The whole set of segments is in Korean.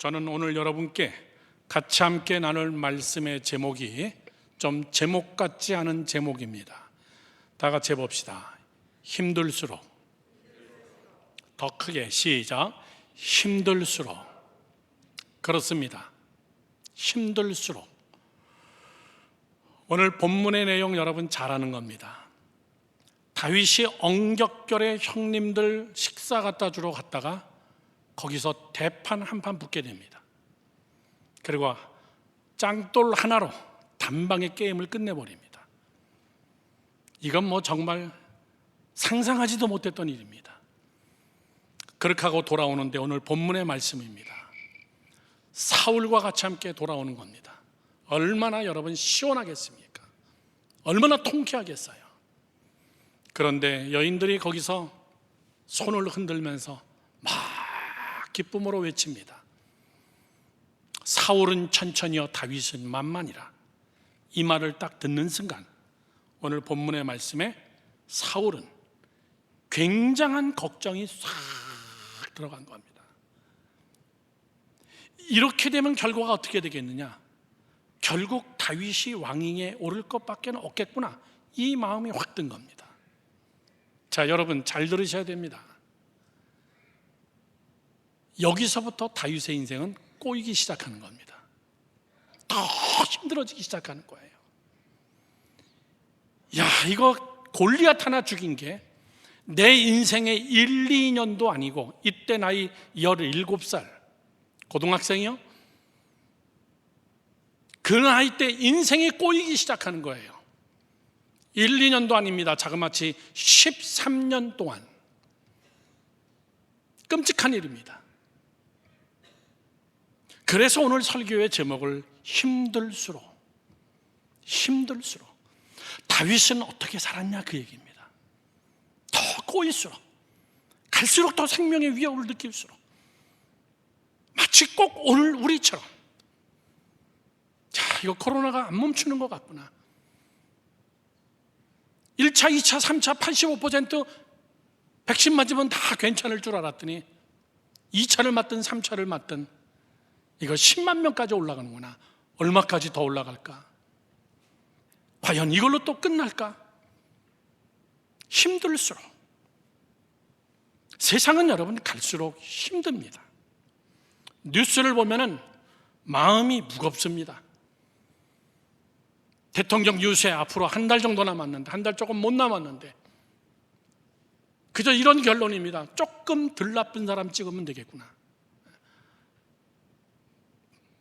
저는 오늘 여러분께 같이 함께 나눌 말씀의 제목이 좀 제목 같지 않은 제목입니다. 다 같이 해봅시다. 힘들수록. 더 크게 시작. 힘들수록. 그렇습니다. 힘들수록. 오늘 본문의 내용 여러분 잘 아는 겁니다. 다윗이 엉겹결에 형님들 식사 갖다 주러 갔다가 거기서 대판 한 판 붙게 됩니다. 그리고 짱돌 하나로 단방에 게임을 끝내버립니다. 이건 정말 상상하지도 못했던 일입니다. 그렇게 하고 돌아오는데 오늘 본문의 말씀입니다. 사울과 같이 함께 돌아오는 겁니다. 얼마나 여러분 시원하겠습니까? 얼마나 통쾌하겠어요. 그런데 여인들이 거기서 손을 흔들면서 막 기쁨으로 외칩니다. 사울은 천천히요 다윗은 만만이라. 이 말을 딱 듣는 순간 오늘 본문의 말씀에 사울은 굉장한 걱정이 싹 들어간 겁니다. 이렇게 되면 결과가 어떻게 되겠느냐? 결국 다윗이 왕위에 오를 것밖에 없겠구나, 이 마음이 확 든 겁니다. 자, 여러분 잘 들으셔야 됩니다. 여기서부터 다윗의 인생은 꼬이기 시작하는 겁니다. 더 힘들어지기 시작하는 거예요. 야, 이거 골리앗 하나 죽인 게 내 인생의 1, 2년도 아니고, 이때 나이 17살 고등학생이요? 그 나이 때 인생이 꼬이기 시작하는 거예요. 1, 2년도 아닙니다. 자그마치 13년 동안. 끔찍한 일입니다. 그래서 오늘 설교의 제목을 힘들수록. 다윗은 어떻게 살았냐, 그 얘기입니다. 더 꼬일수록, 갈수록 더 생명의 위협을 느낄수록, 마치 꼭 오늘 우리처럼, 자, 이거 코로나가 안 멈추는 것 같구나. 1차, 2차, 3차 85% 백신 맞으면 다 괜찮을 줄 알았더니 2차를 맞든 3차를 맞든 이거 10만 명까지 올라가는구나. 얼마까지 더 올라갈까? 과연 이걸로 또 끝날까? 힘들수록. 세상은 여러분 갈수록 힘듭니다. 뉴스를 보면은 마음이 무겁습니다. 대통령 유세 앞으로 한 달 정도 남았는데, 한 달 조금 못 남았는데 그저 이런 결론입니다. 조금 덜 나쁜 사람 찍으면 되겠구나.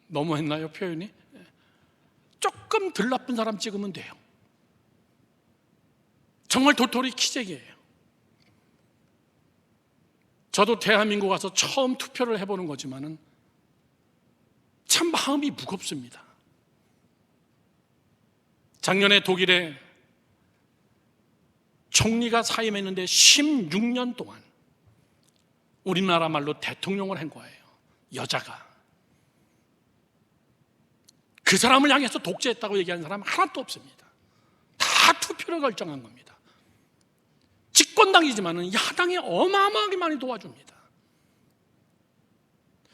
너무 했나요, 표현이? 조금 덜 나쁜 사람 찍으면 돼요. 정말 도토리 키재기예요. 저도 대한민국 와서 처음 투표를 해보는 거지만은 참 마음이 무겁습니다. 작년에 독일에 총리가 사임했는데 16년 동안 우리나라 말로 대통령을 한 거예요. 여자가. 그 사람을 향해서 독재했다고 얘기하는 사람 하나도 없습니다. 다 투표를 결정한 겁니다. 집권당이지만은 야당이 어마어마하게 많이 도와줍니다.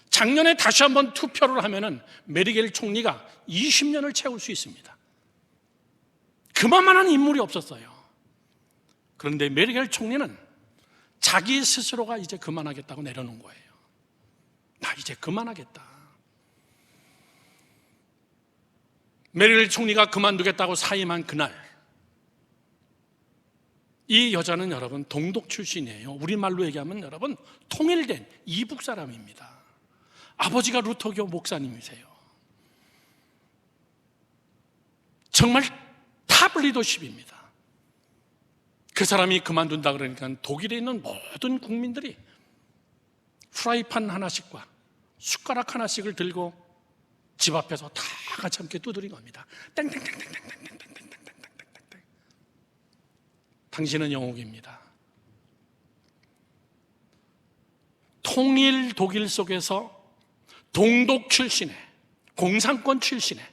작년에 다시 한번 투표를 하면은 메르켈 총리가 20년을 채울 수 있습니다. 그만한 인물이 없었어요. 그런데 메르켈 총리는 자기 스스로가 이제 그만하겠다고 내려놓은 거예요. 나 이제 그만하겠다. 메르켈 총리가 그만두겠다고 사임한 그날, 이 여자는 여러분 동독 출신이에요. 우리말로 얘기하면 여러분 통일된 이북 사람입니다. 아버지가 루터교 목사님이세요. 정말 탑 리더십입니다. 그 사람이 그만둔다 그러니까 독일에 있는 모든 국민들이 프라이팬 하나씩과 숟가락 하나씩을 들고 집 앞에서 다 같이 함께 두드린 겁니다. 땡땡땡땡땡땡땡땡땡땡땡땡. 당신은 영웅입니다. 통일 독일 속에서 동독 출신의, 공산권 출신의,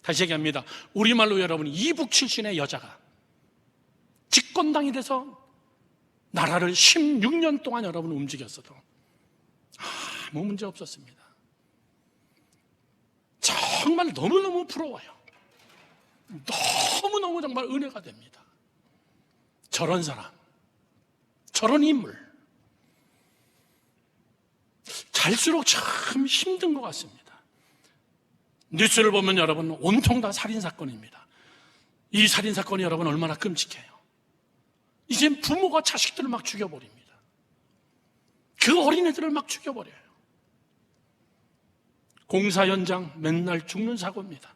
다시 얘기합니다. 우리말로 여러분 이북 출신의 여자가 집권당이 돼서 나라를 16년 동안 여러분 움직였어도 아무 문제 없었습니다. 정말 너무너무 부러워요. 너무너무 정말 은혜가 됩니다. 저런 사람, 저런 인물, 갈수록 참 힘든 것 같습니다. 뉴스를 보면 여러분 온통 다 살인사건입니다. 이 살인사건이 여러분 얼마나 끔찍해요. 이젠 부모가 자식들을 막 죽여버립니다. 그 어린애들을 막 죽여버려요. 공사 현장 맨날 죽는 사고입니다.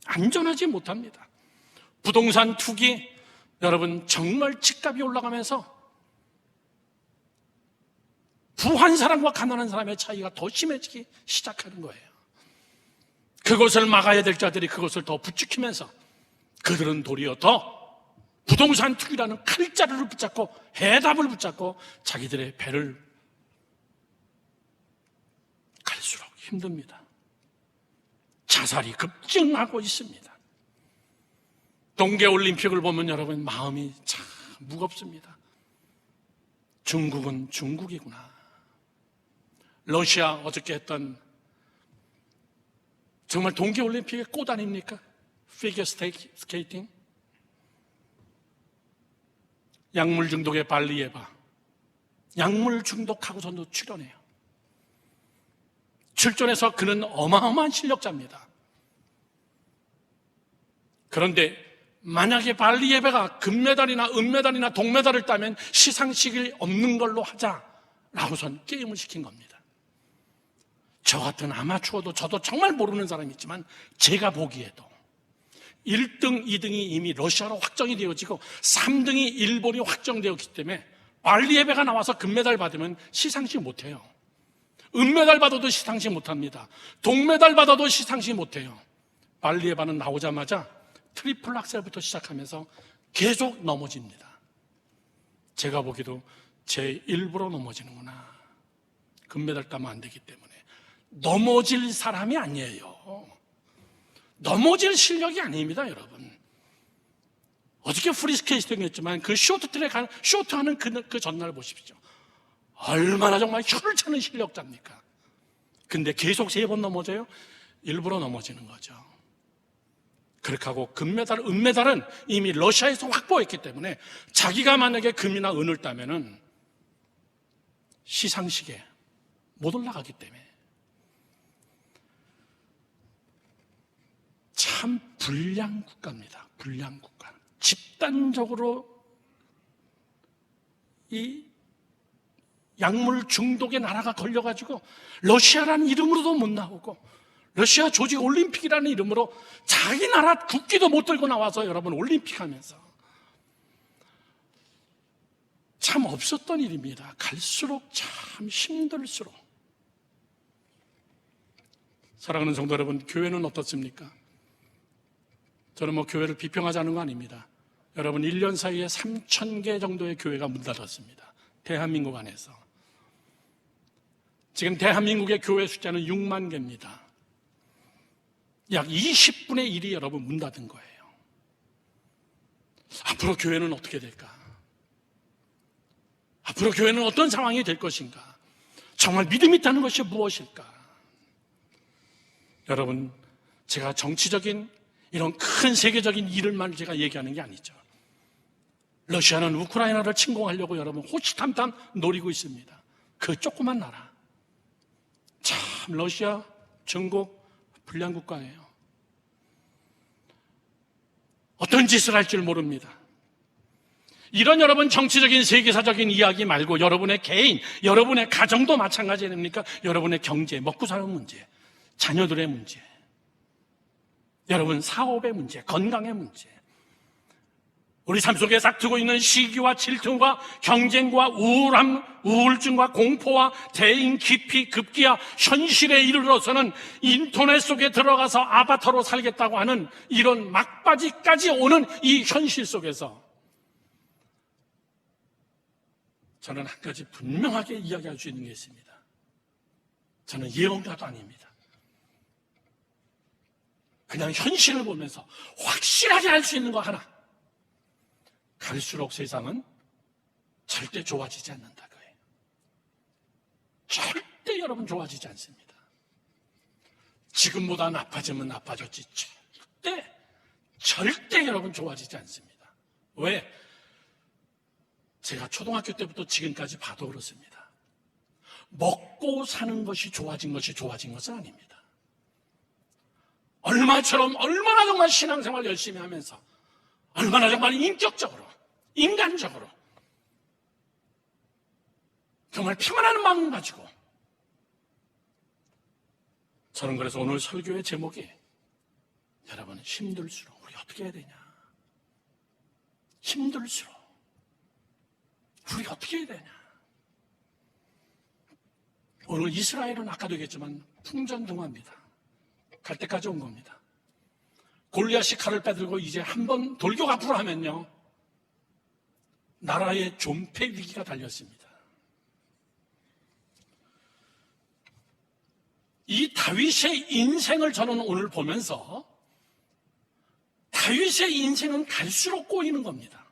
안전하지 못합니다. 부동산 투기, 여러분 정말 집값이 올라가면서 부한 사람과 가난한 사람의 차이가 더 심해지기 시작하는 거예요. 그것을 막아야 될 자들이 그것을 더 부추기면서 그들은 도리어 더 부동산 투기라는 칼자루를 붙잡고 해답을 붙잡고 자기들의 배를 갈수록 힘듭니다. 자살이 급증하고 있습니다. 동계올림픽을 보면 여러분 마음이 참 무겁습니다. 중국은 중국이구나. 러시아 어저께 했던 정말 동계올림픽의 꽃 아닙니까? 피겨 스케이팅. 약물 중독의 발리예바. 약물 중독하고서도 출연해요. 출전해서 그는 어마어마한 실력자입니다. 그런데 만약에 발리예배가 금메달이나 은메달이나 동메달을 따면 시상식이 없는 걸로 하자라고선 게임을 시킨 겁니다. 저 같은 아마추어도 저도 정말 모르는 사람이 있지만 제가 보기에도 1등, 2등이 이미 러시아로 확정이 되어지고 3등이 일본이 확정되었기 때문에 발리예배가 나와서 금메달 받으면 시상식 못해요. 은메달 받아도 시상식 못합니다. 동메달 받아도 시상식 못해요. 발리예배는 나오자마자 트리플 악셀부터 시작하면서 계속 넘어집니다. 제가 보기도 제 일부러 넘어지는구나. 금메달 따면 안 되기 때문에. 넘어질 사람이 아니에요. 넘어질 실력이 아닙니다, 여러분. 어저께 프리스케이팅 했지만 그 쇼트트랙, 쇼트하는 그 전날 보십시오. 얼마나 정말 혀를 차는 실력자입니까? 근데 계속 3번 넘어져요? 일부러 넘어지는 거죠. 그렇게 하고 금메달, 은메달은 이미 러시아에서 확보했기 때문에 자기가 만약에 금이나 은을 따면은 시상식에 못 올라가기 때문에 참 불량 국가입니다. 불량 국가. 집단적으로 이 약물 중독의 나라가 걸려가지고 러시아라는 이름으로도 못 나오고 러시아 조직 올림픽이라는 이름으로 자기 나라 국기도 못 들고 나와서 여러분 올림픽 하면서 참 없었던 일입니다. 갈수록 참 힘들수록. 사랑하는 성도 여러분, 교회는 어떻습니까? 저는 교회를 비평하자는 거 아닙니다. 여러분 1년 사이에 3,000개 정도의 교회가 문 닫았습니다. 대한민국 안에서. 지금 대한민국의 교회 숫자는 6만 개입니다. 약 20분의 1이 여러분 문 닫은 거예요. 앞으로 교회는 어떻게 될까? 앞으로 교회는 어떤 상황이 될 것인가? 정말 믿음 있다는 것이 무엇일까? 여러분, 제가 정치적인 이런 큰 세계적인 일을만 제가 얘기하는 게 아니죠. 러시아는 우크라이나를 침공하려고 여러분 호시탐탐 노리고 있습니다. 그 조그만 나라. 참 러시아, 중국 불량 국가예요. 어떤 짓을 할 줄 모릅니다. 이런 여러분 정치적인 세계사적인 이야기 말고 여러분의 개인, 여러분의 가정도 마찬가지 아닙니까? 여러분의 경제, 먹고 사는 문제, 자녀들의 문제, 여러분 사업의 문제, 건강의 문제, 우리 삶 속에 싹트고 있는 시기와 질투와 경쟁과 우울함, 우울증과 공포와 대인 깊이 급기야 현실에 이르러서는 인터넷 속에 들어가서 아바타로 살겠다고 하는 이런 막바지까지 오는 이 현실 속에서 저는 한 가지 분명하게 이야기할 수 있는 게 있습니다. 저는 예언가도 아닙니다. 그냥 현실을 보면서 확실하게 알 수 있는 거 하나. 갈수록 세상은 절대 좋아지지 않는다 그거예요. 절대 여러분 좋아지지 않습니다. 지금보다 나빠지면 나빠졌지 절대 여러분 좋아지지 않습니다. 왜? 제가 초등학교 때부터 지금까지 봐도 그렇습니다. 먹고 사는 것이 좋아진 것은 아닙니다. 얼마나 정말 신앙생활 열심히 하면서 얼마나 정말 인격적으로, 인간적으로 정말 평안한 마음 가지고, 저는 그래서 오늘 설교의 제목이, 여러분, 힘들수록 우리 어떻게 해야 되냐? 힘들수록 우리 어떻게 해야 되냐? 오늘 이스라엘은 아까도 얘기했지만 풍전등화입니다. 갈 때까지 온 겁니다. 골리앗이 칼을 빼들고 이제 한번 돌격 앞으로 하면요, 나라의 존폐 위기가 달렸습니다. 이 다윗의 인생을 저는 오늘 보면서, 다윗의 인생은 갈수록 꼬이는 겁니다.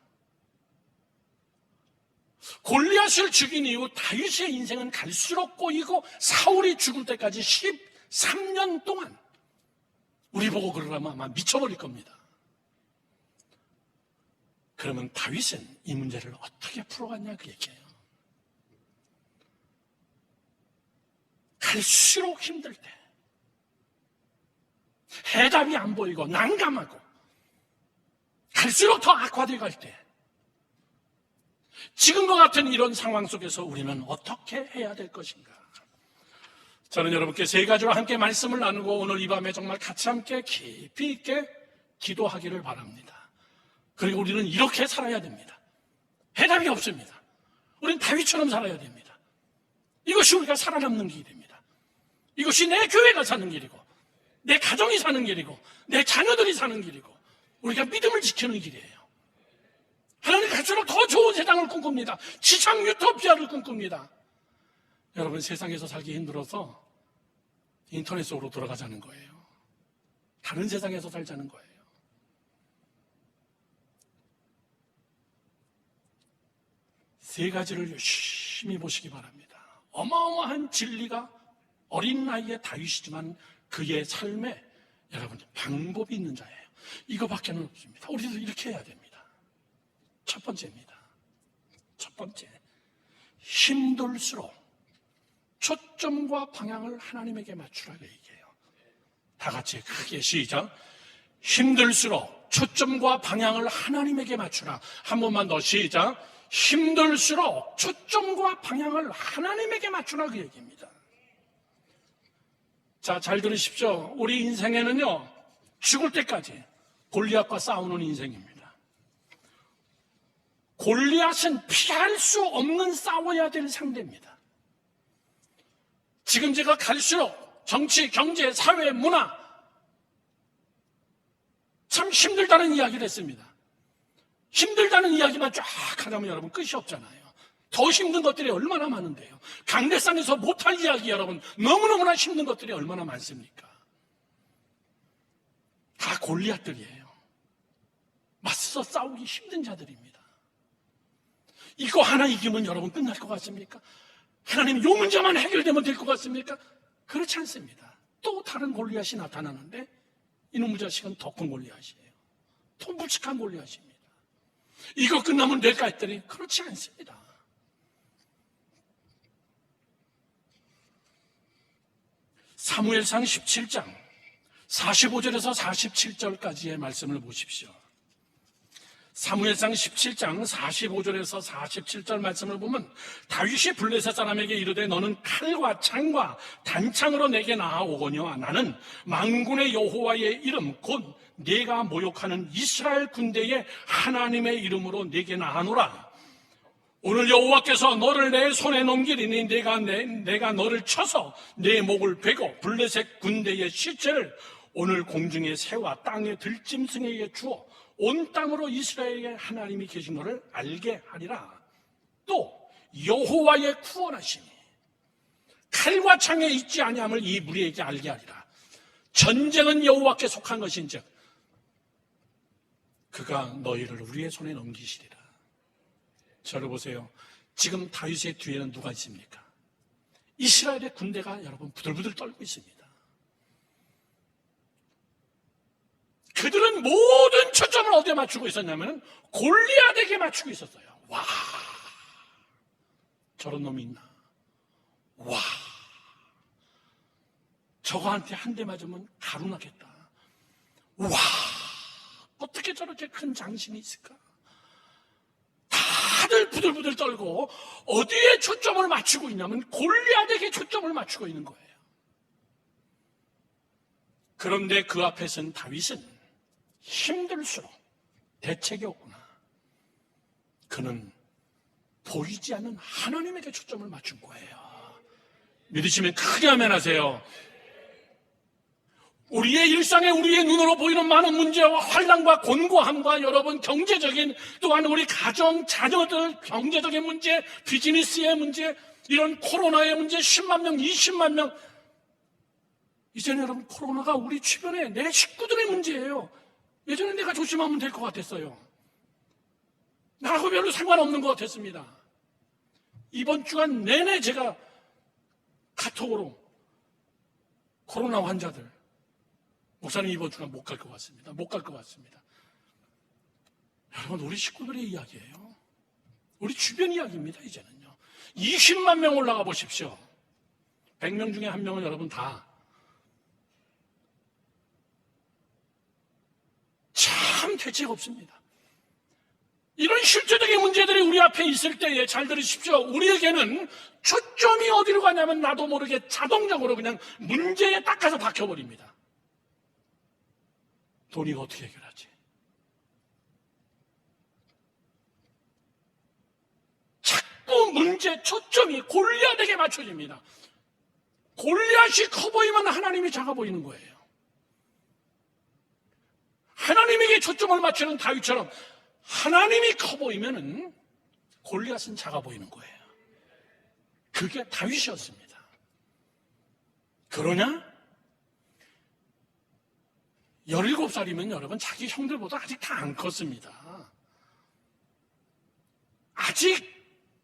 골리앗을 죽인 이후 다윗의 인생은 갈수록 꼬이고, 사울이 죽을 때까지 13년 동안 우리 보고 그러라면 아마 미쳐버릴 겁니다. 그러면 다윗은 이 문제를 어떻게 풀어갔냐 그 얘기예요. 갈수록 힘들 때, 해답이 안 보이고 난감하고 갈수록 더 악화돼 갈 때, 지금과 같은 이런 상황 속에서 우리는 어떻게 해야 될 것인가? 저는 여러분께 세 가지로 함께 말씀을 나누고 오늘 이 밤에 정말 같이 함께 깊이 있게 기도하기를 바랍니다. 그리고 우리는 이렇게 살아야 됩니다. 해답이 없습니다. 우리는 다윗처럼 살아야 됩니다. 이것이 우리가 살아남는 길입니다. 이것이 내 교회가 사는 길이고, 내 가정이 사는 길이고, 내 자녀들이 사는 길이고, 우리가 믿음을 지키는 길이에요. 하나님 갈수록 더 좋은 세상을 꿈꿉니다. 지상 유토피아를 꿈꿉니다. 여러분, 세상에서 살기 힘들어서 인터넷 속으로 돌아가자는 거예요. 다른 세상에서 살자는 거예요. 세 가지를 열심히 보시기 바랍니다. 어마어마한 진리가 어린 나이에 다윗이지만 그의 삶에 여러분 방법이 있는 자예요. 이거밖에는 없습니다. 우리도 이렇게 해야 됩니다. 첫 번째입니다. 첫 번째, 힘들수록 초점과 방향을 하나님에게 맞추라고 얘기해요. 다 같이 크게 시작. 힘들수록 초점과 방향을 하나님에게 맞추라. 한 번만 더 시작. 힘들수록 초점과 방향을 하나님에게 맞추라 그 얘기입니다. 자, 잘 들으십시오. 우리 인생에는요, 죽을 때까지 골리앗과 싸우는 인생입니다. 골리앗은 피할 수 없는 싸워야 될 상대입니다. 지금 제가 갈수록 정치, 경제, 사회, 문화 참 힘들다는 이야기를 했습니다. 힘들다는 이야기만 쫙 하자면 여러분 끝이 없잖아요. 더 힘든 것들이 얼마나 많은데요. 강대상에서 못할 이야기 여러분 너무너무나 힘든 것들이 얼마나 많습니까? 다 골리앗들이에요. 맞서 싸우기 힘든 자들입니다. 이거 하나 이기면 여러분 끝날 것 같습니까? 하나님 요 문제만 해결되면 될 것 같습니까? 그렇지 않습니다. 또 다른 골리앗이 나타나는데 이놈의 자식은 더 큰 골리앗이에요. 더 묵직한 골리앗입니다. 이거 끝나면 될까 했더니 그렇지 않습니다. 사무엘상 17장 45절에서 47절까지의 말씀을 보십시오. 사무엘상 17장 45절에서 47절 말씀을 보면 다윗이 블레셋 사람에게 이르되 너는 칼과 창과 단창으로 내게 나아오거니와 나는 만군의 여호와의 이름 곧 네가 모욕하는 이스라엘 군대의 하나님의 이름으로 내게 나아노라. 오늘 여호와께서 너를 내 손에 넘기리니 내가 너를 쳐서 내 목을 베고 블레셋 군대의 시체를 오늘 공중의 새와 땅의 들짐승에게 주어 온 땅으로 이스라엘의 하나님이 계신 것을 알게 하리라. 또 여호와의 구원하심이 칼과 창에 있지 아니함을 이 무리에게 알게 하리라. 전쟁은 여호와께 속한 것인즉 그가 너희를 우리의 손에 넘기시리라. 저를 보세요. 지금 다윗의 뒤에는 누가 있습니까? 이스라엘의 군대가 여러분 부들부들 떨고 있습니다. 그들은 모든 초점을 어디에 맞추고 있었냐면 골리앗에게 맞추고 있었어요. 와, 저런 놈이 있나? 와, 저거한테 한 대 맞으면 가루 나겠다. 와, 어떻게 저렇게 큰 장신이 있을까? 다들 부들부들 떨고 어디에 초점을 맞추고 있냐면 골리앗에게 초점을 맞추고 있는 거예요. 그런데 그 앞에 선 다윗은 힘들수록 대책이 없구나. 그는 보이지 않는 하나님에게 초점을 맞춘 거예요. 믿으시면 크게 아멘하세요. 우리의 일상에 우리의 눈으로 보이는 많은 문제와 환난과 곤고함과 여러분 경제적인 또한 우리 가정, 자녀들 경제적인 문제, 비즈니스의 문제, 이런 코로나의 문제 10만 명, 20만 명. 이제는 여러분 코로나가 우리 주변에 내 식구들의 문제예요. 예전에 내가 조심하면 될 것 같았어요. 나하고 별로 상관없는 것 같았습니다. 이번 주간 내내 제가 카톡으로 코로나 환자들, 목사님 이번 주간 못 갈 것 같습니다. 못 갈 것 같습니다. 여러분 우리 식구들의 이야기예요. 우리 주변 이야기입니다. 이제는요. 20만 명 올라가 보십시오. 100명 중에 한 명은 여러분 다 참 대책 없습니다. 이런 실제적인 문제들이 우리 앞에 있을 때에 잘 들으십시오. 우리에게는 초점이 어디로 가냐면 나도 모르게 자동적으로 그냥 문제에 딱 가서 박혀버립니다. 돈이 어떻게 해결하지? 자꾸 문제 초점이 골리앗에게 맞춰집니다. 골리앗이 커 보이면 하나님이 작아 보이는 거예요. 하나님에게 초점을 맞추는 다윗처럼 하나님이 커 보이면은 골리앗은 작아 보이는 거예요. 그게 다윗이었습니다. 그러냐? 17살이면 여러분 자기 형들보다 아직 다 안 컸습니다. 아직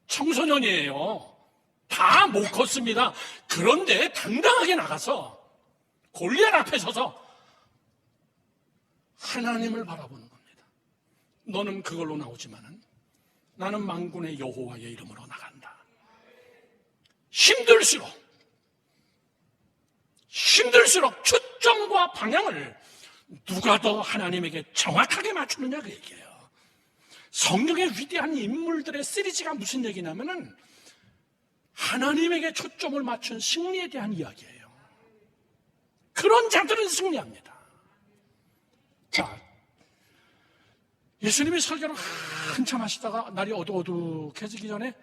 청소년이에요. 다 못 컸습니다. 그런데 당당하게 나가서 골리앗 앞에 서서 하나님을 바라보는 겁니다. 너는 그걸로 나오지만은 나는 만군의 여호와의 이름으로 나간다. 힘들수록 초점과 방향을 누가 더 하나님에게 정확하게 맞추느냐 그 얘기예요. 성경의 위대한 인물들의 시리즈가 무슨 얘기냐면은 하나님에게 초점을 맞춘 승리에 대한 이야기예요. 그런 자들은 승리합니다. 자, 예수님이 설교를 한참 하시다가 날이 어둑어둑해지기 전에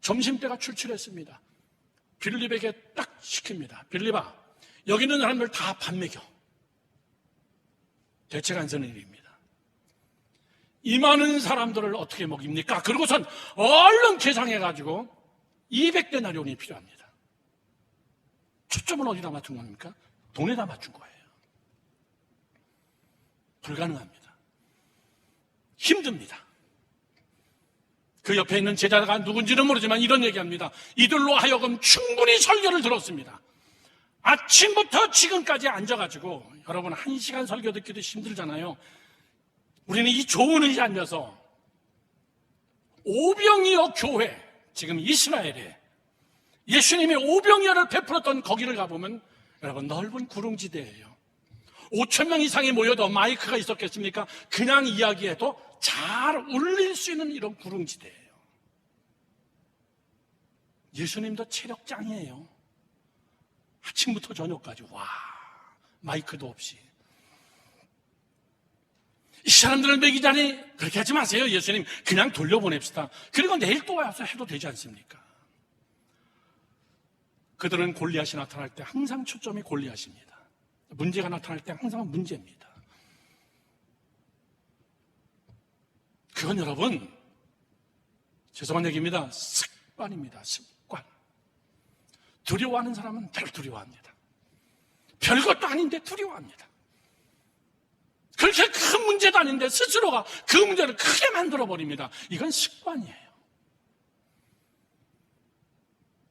점심때가 출출했습니다. 빌립에게 딱 시킵니다. 빌립아, 여기 있는 사람들 다 밥 먹여. 대책 안 서는 일입니다. 이 많은 사람들을 어떻게 먹입니까? 그러고선 얼른 계상해가지고 200데나리온이 필요합니다. 초점은 어디다 맞춘 겁니까? 돈에다 맞춘 거예요. 불가능합니다. 힘듭니다. 그 옆에 있는 제자가 누군지는 모르지만 이런 얘기합니다. 이들로 하여금 충분히 설교를 들었습니다. 아침부터 지금까지 앉아가지고 여러분 1시간 설교 듣기도 힘들잖아요. 우리는 이 좋은 의자에 앉아서 오병이어 교회, 지금 이스라엘에 예수님이 오병이어를 베풀었던 거기를 가보면 여러분 넓은 구릉지대예요. 5,000명 이상이 모여도 마이크가 있었겠습니까? 그냥 이야기해도 잘 울릴 수 있는 이런 구릉지대예요. 예수님도 체력 짱이에요. 아침부터 저녁까지 와, 마이크도 없이. 이 사람들을 먹이자니 그렇게 하지 마세요. 예수님 그냥 돌려보냅시다. 그리고 내일 또 와서 해도 되지 않습니까? 그들은 골리앗이 나타날 때 항상 초점이 골리앗입니다. 문제가 나타날 때 항상 문제입니다. 그건 여러분 죄송한 얘기입니다. 습관입니다. 습관. 두려워하는 사람은 늘 두려워합니다. 별것도 아닌데 두려워합니다. 그렇게 큰 문제도 아닌데 스스로가 그 문제를 크게 만들어버립니다. 이건 습관이에요.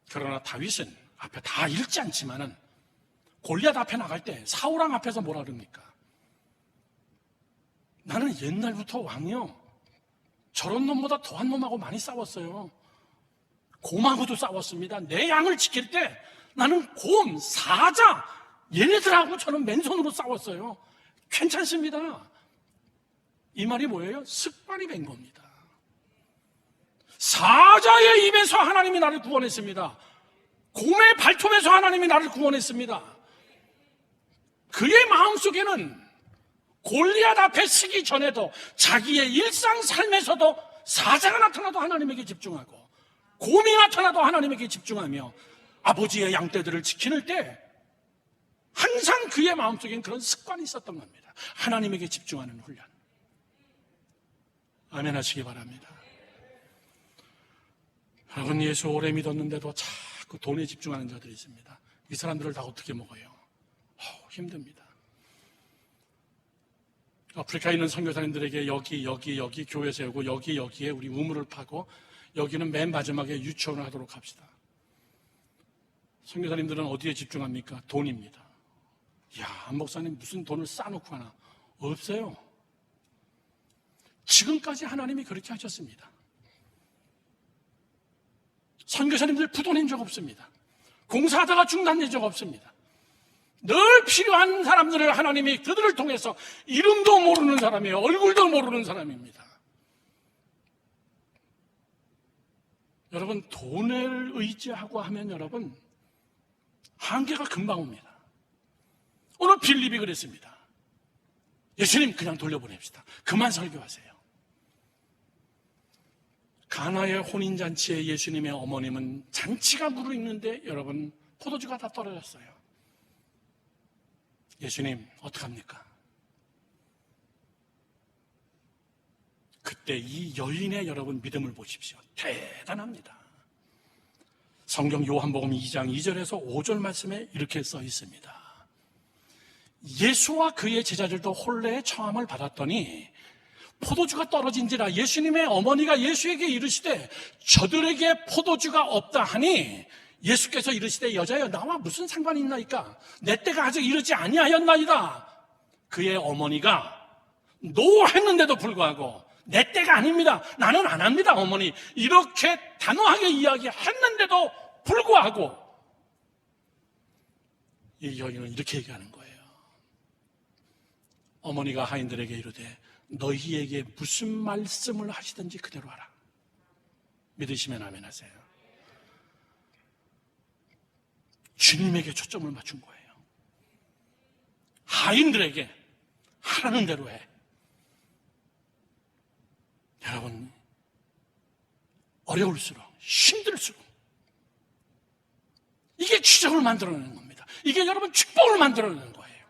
그러나 다윗은 앞에 다 읽지 않지만은 골리앗 앞에 나갈 때 사울왕 앞에서 뭐라 그럽니까? 나는 옛날부터 왕이요, 저런 놈보다 더한 놈하고 많이 싸웠어요. 곰하고도 싸웠습니다. 내 양을 지킬 때 나는 곰, 사자, 얘네들하고 저는 맨손으로 싸웠어요. 괜찮습니다. 이 말이 뭐예요? 습관이 된 겁니다. 사자의 입에서 하나님이 나를 구원했습니다. 곰의 발톱에서 하나님이 나를 구원했습니다. 그의 마음속에는 골리앗 앞에 서기 전에도 자기의 일상 삶에서도 사자가 나타나도 하나님에게 집중하고 곰이 나타나도 하나님에게 집중하며 아버지의 양떼들을 지키는 때 항상 그의 마음속엔 그런 습관이 있었던 겁니다. 하나님에게 집중하는 훈련. 아멘 하시기 바랍니다. 여러분, 예수 오래 믿었는데도 자꾸 돈에 집중하는 자들이 있습니다. 이 사람들을 다 어떻게 먹어요? 힘듭니다. 아프리카에 있는 선교사님들에게 여기 교회 세우고 여기에 우리 우물을 파고 여기는 맨 마지막에 유치원을 하도록 합시다. 선교사님들은 어디에 집중합니까? 돈입니다. 야, 목사님 무슨 돈을 쌓아놓고 하나? 없어요. 지금까지 하나님이 그렇게 하셨습니다. 선교사님들 부도낸 적 없습니다. 공사하다가 중단된 적 없습니다. 늘 필요한 사람들을 하나님이 그들을 통해서 이름도 모르는 사람이에요. 얼굴도 모르는 사람입니다. 여러분, 돈을 의지하고 하면 여러분 한계가 금방 옵니다. 오늘 빌립이 그랬습니다. 예수님 그냥 돌려보냅시다. 그만 설교하세요. 가나의 혼인잔치에 예수님의 어머님은 잔치가 무르익는데 여러분 포도주가 다 떨어졌어요. 예수님 어떡합니까? 그때 이 여인의 여러분 믿음을 보십시오. 대단합니다. 성경 요한복음 2장 2절에서 5절 말씀에 이렇게 써 있습니다. 예수와 그의 제자들도 혼례의 청함을 받았더니 포도주가 떨어진지라 예수님의 어머니가 예수에게 이르시되 저들에게 포도주가 없다 하니 예수께서 이르시되 여자여 나와 무슨 상관이 있나이까? 내 때가 아직 이르지 아니하였나이다. 그의 어머니가 노했는데도 불구하고 내 때가 아닙니다. 나는 안 합니다. 어머니 이렇게 단호하게 이야기했는데도 불구하고 이 여인은 이렇게 얘기하는 거예요. 어머니가 하인들에게 이르되 너희에게 무슨 말씀을 하시든지 그대로 하라. 믿으시면 아멘 하세요. 주님에게 초점을 맞춘 거예요. 하인들에게 하라는 대로 해. 여러분, 어려울수록 힘들수록 이게 기적을 만들어내는 겁니다. 이게 여러분 축복을 만들어내는 거예요.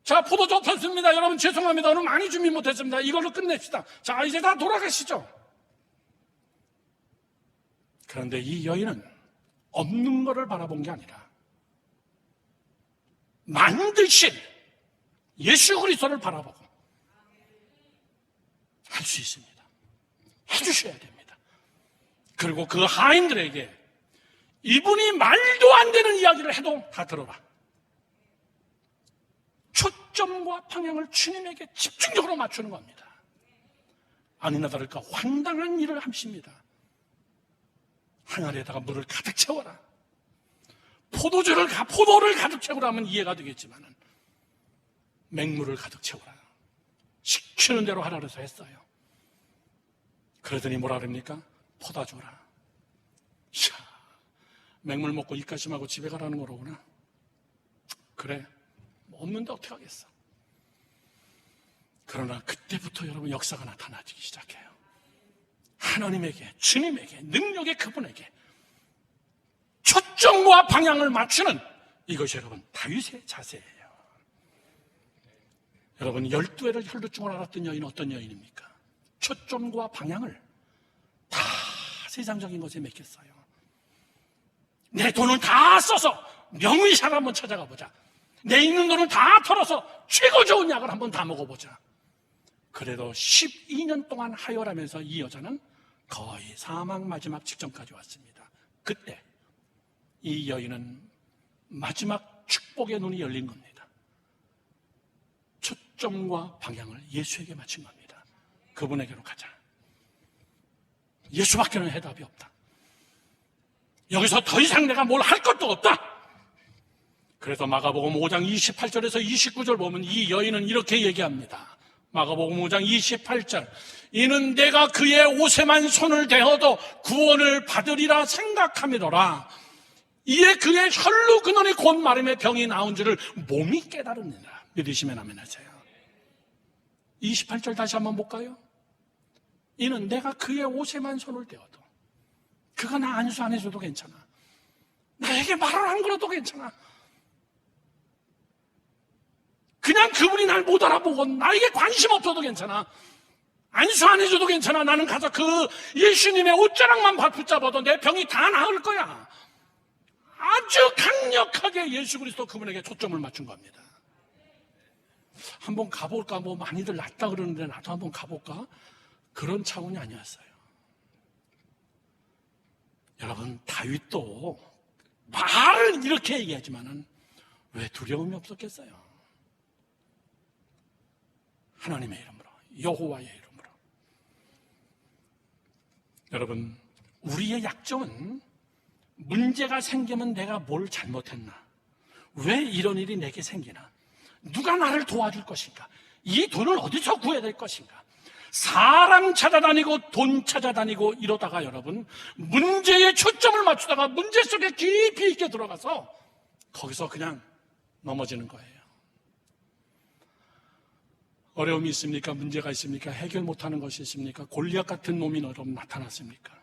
자, 포도주 없었습니다. 여러분 죄송합니다. 오늘 많이 준비 못했습니다. 이걸로 끝냅시다. 자, 이제 다 돌아가시죠. 그런데 이 여인은 없는 것을 바라본 게 아니라 만드신 예수 그리스도를 바라보고 할 수 있습니다. 해주셔야 됩니다. 그리고 그 하인들에게 이분이 말도 안 되는 이야기를 해도 다 들어라. 초점과 방향을 주님에게 집중적으로 맞추는 겁니다. 아니나 다를까 황당한 일을 하십니다. 항아리에다가 물을 가득 채워라. 포도를 가득 채우라 하면 이해가 되겠지만 맹물을 가득 채우라. 시키는 대로 하라 그래서 했어요. 그러더니 뭐라 그럽니까? 포다 줘라. 이야, 맹물 먹고 입가심하고 집에 가라는 거로구나. 그래, 없는데 어떻게 하겠어. 그러나 그때부터 여러분 역사가 나타나기 시작해요. 하나님에게, 주님에게, 능력의 그분에게 초점과 방향을 맞추는 이것이 여러분 다윗의 자세예요. 여러분 12해를 혈루증을 앓았던 여인은 어떤 여인입니까? 초점과 방향을 다 세상적인 것에 맡겼어요. 내 돈을 다 써서 명의샵 한번 찾아가 보자. 내 있는 돈을 다 털어서 최고 좋은 약을 한번 다 먹어보자. 그래도 12년 동안 하혈하면서 이 여자는 거의 사망 마지막 직전까지 왔습니다. 그때 이 여인은 마지막 축복의 눈이 열린 겁니다. 초점과 방향을 예수에게 맞춘 겁니다. 그분에게로 가자. 예수밖에는 해답이 없다. 여기서 더 이상 내가 뭘 할 것도 없다. 그래서 마가복음 5장 28절에서 29절 보면 이 여인은 이렇게 얘기합니다. 마가복음 5장 28절, 이는 내가 그의 옷에만 손을 대어도 구원을 받으리라 생각함이더라. 이에 그의 혈루 근원이 곧 마름에 병이 나온 줄을 몸이 깨달으니라. 믿으시면 아멘 하세요. 28절 다시 한번 볼까요? 이는 내가 그의 옷에만 손을 대어도, 그가 나 안수 안 해줘도 괜찮아, 나에게 말을 안 걸어도 괜찮아, 그냥 그분이 날 못 알아보고 나에게 관심 없어도 괜찮아, 안수 안 해줘도 괜찮아, 나는 가서 그 예수님의 옷자락만 붙잡아도 내 병이 다 나을 거야. 아주 강력하게 예수 그리스도 그분에게 초점을 맞춘 겁니다. 한번 가볼까? 뭐 많이들 낫다 그러는데 나도 한번 가볼까? 그런 차원이 아니었어요. 여러분, 다윗도 말은 이렇게 얘기하지만은 왜 두려움이 없었겠어요? 하나님의 이름으로, 여호와의 이름으로. 여러분, 우리의 약점은 문제가 생기면 내가 뭘 잘못했나? 왜 이런 일이 내게 생기나? 누가 나를 도와줄 것인가? 이 돈을 어디서 구해야 될 것인가? 사람 찾아다니고 돈 찾아다니고 이러다가 여러분, 문제에 초점을 맞추다가 문제 속에 깊이 있게 들어가서 거기서 그냥 넘어지는 거예요. 어려움이 있습니까? 문제가 있습니까? 해결 못하는 것이 있습니까? 골리앗 같은 놈이 여러분 나타났습니까?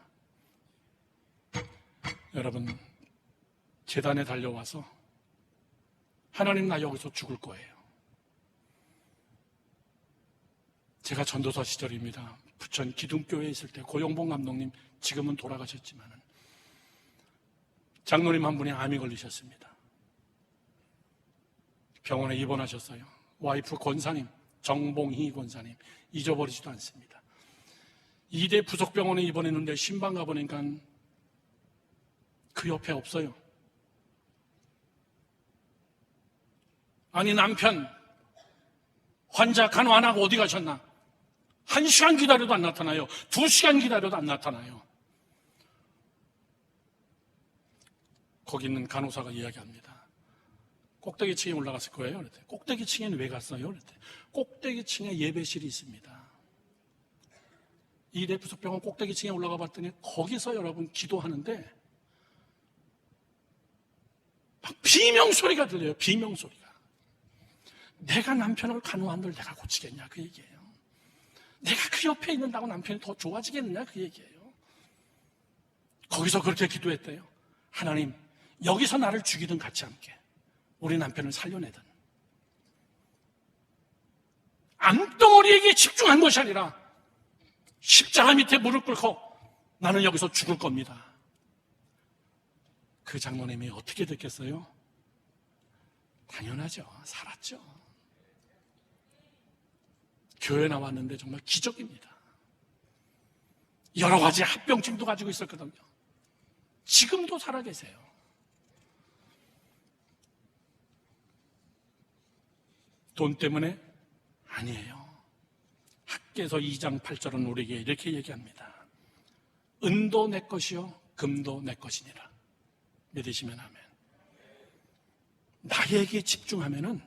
여러분, 제단에 달려와서 하나님, 나 여기서 죽을 거예요. 제가 전도사 시절입니다. 부천 기둥교회에 있을 때 고용봉 감독님, 지금은 돌아가셨지만 장로님 한 분이 암이 걸리셨습니다. 병원에 입원하셨어요. 와이프 권사님, 정봉희 권사님, 잊어버리지도 않습니다. 2대 부속병원에 입원했는데 신방 가보니까 그 옆에 없어요. 아니, 남편 환자 간호 안 하고 어디 가셨나? 1시간 기다려도 안 나타나요. 2시간 기다려도 안 나타나요. 거기 있는 간호사가 이야기합니다. 꼭대기층에 올라갔을 거예요. 그랬더니, 꼭대기층에는 왜 갔어요? 그랬더니, 꼭대기층에 예배실이 있습니다. 이 대부속병원 꼭대기층에 올라가 봤더니 거기서 여러분 기도하는데 막 비명소리가 들려요. 비명소리가. 내가 남편을 간호한들 내가 고치겠냐 그 얘기예요. 내가 그 옆에 있는다고 남편이 더 좋아지겠느냐 그 얘기예요. 거기서 그렇게 기도했대요. 하나님, 여기서 나를 죽이든 같이 함께 우리 남편을 살려내든. 암덩어리에게 집중한 것이 아니라 십자가 밑에 무릎 꿇고 나는 여기서 죽을 겁니다. 그 장로님이 어떻게 됐겠어요? 당연하죠. 살았죠. 교회 나왔는데 정말 기적입니다. 여러 가지 합병증도 가지고 있었거든요. 지금도 살아계세요. 돈 때문에? 아니에요. 학개서 2장 8절은 우리에게 이렇게 얘기합니다. 은도 내 것이요 금도 내 것이니라. 믿으시면 아멘. 나에게 집중하면은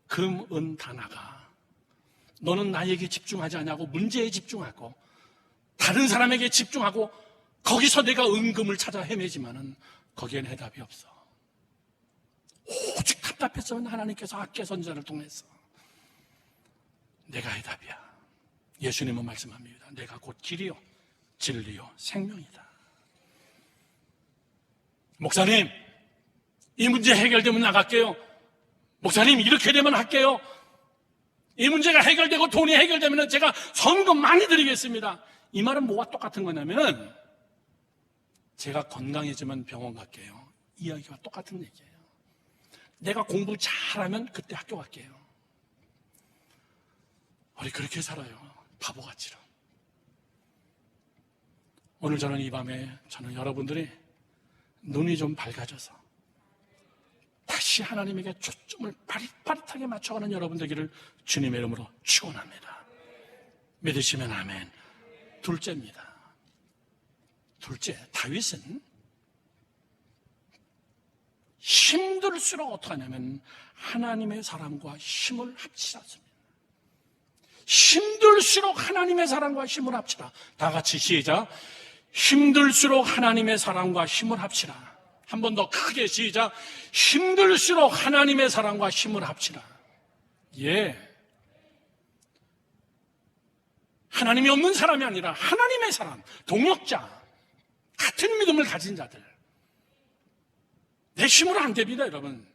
금, 은 다 나가. 너는 나에게 집중하지 않냐고 문제에 집중하고 다른 사람에게 집중하고 거기서 내가 은금을 찾아 헤매지만은 거기엔 해답이 없어. 오직 답답했으면 하나님께서 학개 선지자를 통해서 내가 해답이야. 예수님은 말씀합니다. 내가 곧 길이요 진리요 생명이다. 목사님, 이 문제 해결되면 나갈게요. 목사님, 이렇게 되면 할게요. 이 문제가 해결되고 돈이 해결되면 제가 성금 많이 드리겠습니다. 이 말은 뭐가 똑같은 거냐면 제가 건강해지면 병원 갈게요. 이야기와 똑같은 얘기예요. 내가 공부 잘하면 그때 학교 갈게요. 우리 그렇게 살아요. 바보같이로. 오늘 저는 이 밤에 저는 여러분들이 눈이 좀 밝아져서 다시 다시 하나님에게 초점을 빠릿빠릿하게 맞춰가는 여러분 되기를 주님의 이름으로 축원합니다. 믿으시면 아멘. 둘째입니다. 둘째, 다윗은 힘들수록 어떻게 하냐면 하나님의 사랑과 힘을 합치셨습니다. 힘들수록 하나님의 사랑과 힘을 합치라. 다 같이 시작. 힘들수록 하나님의 사랑과 힘을 합치라. 한 번 더 크게 시작. 힘들수록 하나님의 사랑과 힘을 합치라. 예. 하나님이 없는 사람이 아니라 하나님의 사람, 동역자, 같은 믿음을 가진 자들. 내 힘으로 안 됩니다, 여러분.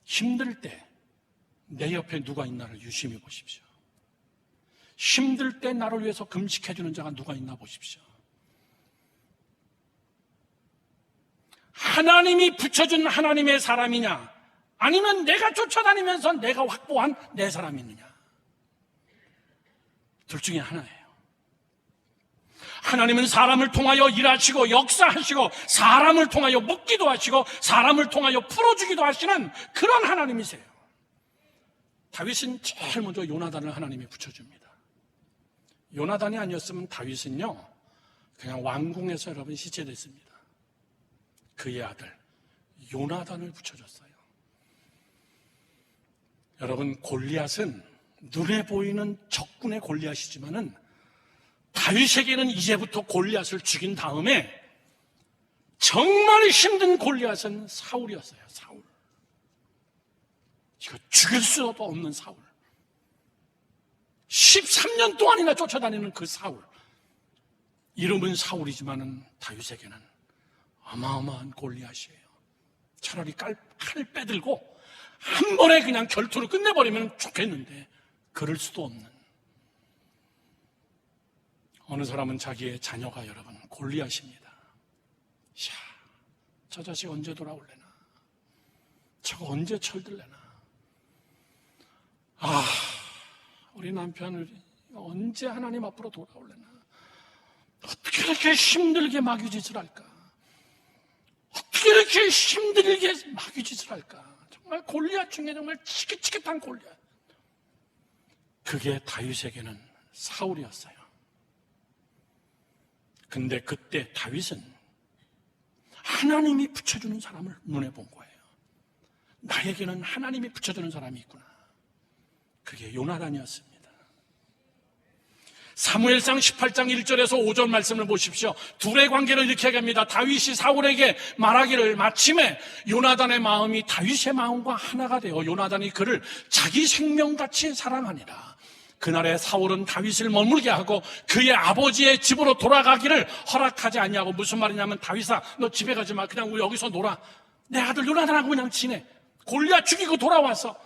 힘들 때 내 옆에 누가 있나를 유심히 보십시오. 힘들 때 나를 위해서 금식해주는 자가 누가 있나 보십시오. 하나님이 붙여준 하나님의 사람이냐, 아니면 내가 쫓아다니면서 내가 확보한 내 사람이 있느냐. 둘 중에 하나예요. 하나님은 사람을 통하여 일하시고 역사하시고 사람을 통하여 묶기도 하시고 사람을 통하여 풀어주기도 하시는 그런 하나님이세요. 다윗은 제일 먼저 요나단을 하나님이 붙여줍니다. 요나단이 아니었으면 다윗은요 그냥 왕궁에서 여러분 시체됐습니다. 그의 아들 요나단을 붙여줬어요. 여러분, 골리앗은 눈에 보이는 적군의 골리앗이지만은 다윗에게는 이제부터 골리앗을 죽인 다음에 정말 힘든 골리앗은 사울이었어요. 사울. 이거 죽일 수도 없는 사울. 13년 동안이나 쫓아다니는 그 사울. 이름은 사울이지만은 다윗에게는 어마어마한 골리앗이에요. 차라리 칼을 빼들고 한 번에 그냥 결투를 끝내버리면 좋겠는데 그럴 수도 없는. 어느 사람은 자기의 자녀가 여러분 골리앗입니다. 이야, 저 자식 언제 돌아올래나? 저거 언제 철들래나? 아, 우리 남편을 언제 하나님 앞으로 돌아올래나? 어떻게 이렇게 힘들게 마귀짓을 할까? 어떻게 이렇게 힘들게 마귀짓을 할까? 정말 골리앗 중에 정말 치깃치깃한 골리앗. 그게 다윗에게는 사울이었어요. 근데 그때 다윗은 하나님이 붙여주는 사람을 눈에 본 거예요. 나에게는 하나님이 붙여주는 사람이 있구나. 그게 요나단이었습니다. 사무엘상 18장 1절에서 5절 말씀을 보십시오. 둘의 관계를 이렇게 얘기합니다. 다윗이 사울에게 말하기를 마침에 요나단의 마음이 다윗의 마음과 하나가 되어 요나단이 그를 자기 생명같이 사랑하니라. 그날에 사울은 다윗을 머물게 하고 그의 아버지의 집으로 돌아가기를 허락하지 않냐고. 무슨 말이냐면, 다윗아, 너 집에 가지 마. 그냥 우리 여기서 놀아. 내 아들 요나단하고 그냥 지내. 골리앗 죽이고 돌아와서.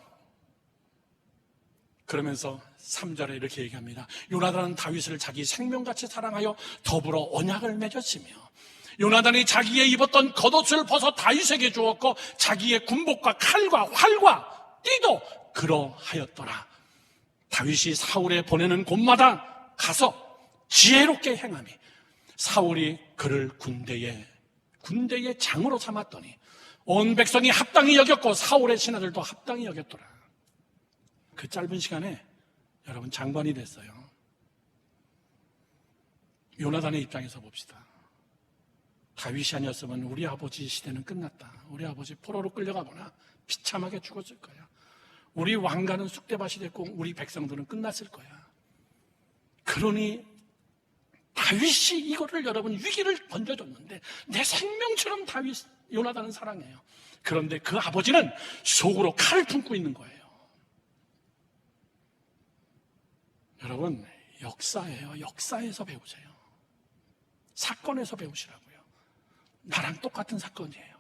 그러면서 3절에 이렇게 얘기합니다. 요나단은 다윗을 자기 생명같이 사랑하여 더불어 언약을 맺었으며 요나단이 자기의 입었던 겉옷을 벗어 다윗에게 주었고 자기의 군복과 칼과 활과 띠도 그러하였더라. 다윗이 사울에 보내는 곳마다 가서 지혜롭게 행하며 사울이 그를 군대의 장으로 삼았더니 온 백성이 합당히 여겼고 사울의 신하들도 합당히 여겼더라. 그 짧은 시간에 여러분 장관이 됐어요. 요나단의 입장에서 봅시다. 다윗이 아니었으면 우리 아버지 시대는 끝났다. 우리 아버지 포로로 끌려가거나 비참하게 죽었을 거야. 우리 왕가는 쑥대밭이 됐고 우리 백성들은 끝났을 거야. 그러니 다윗이 이거를 여러분 위기를 던져줬는데 내 생명처럼 요나단은 사랑해요. 그런데 그 아버지는 속으로 칼을 품고 있는 거예요. 여러분, 역사예요. 역사에서 배우세요. 사건에서 배우시라고요. 나랑 똑같은 사건이에요.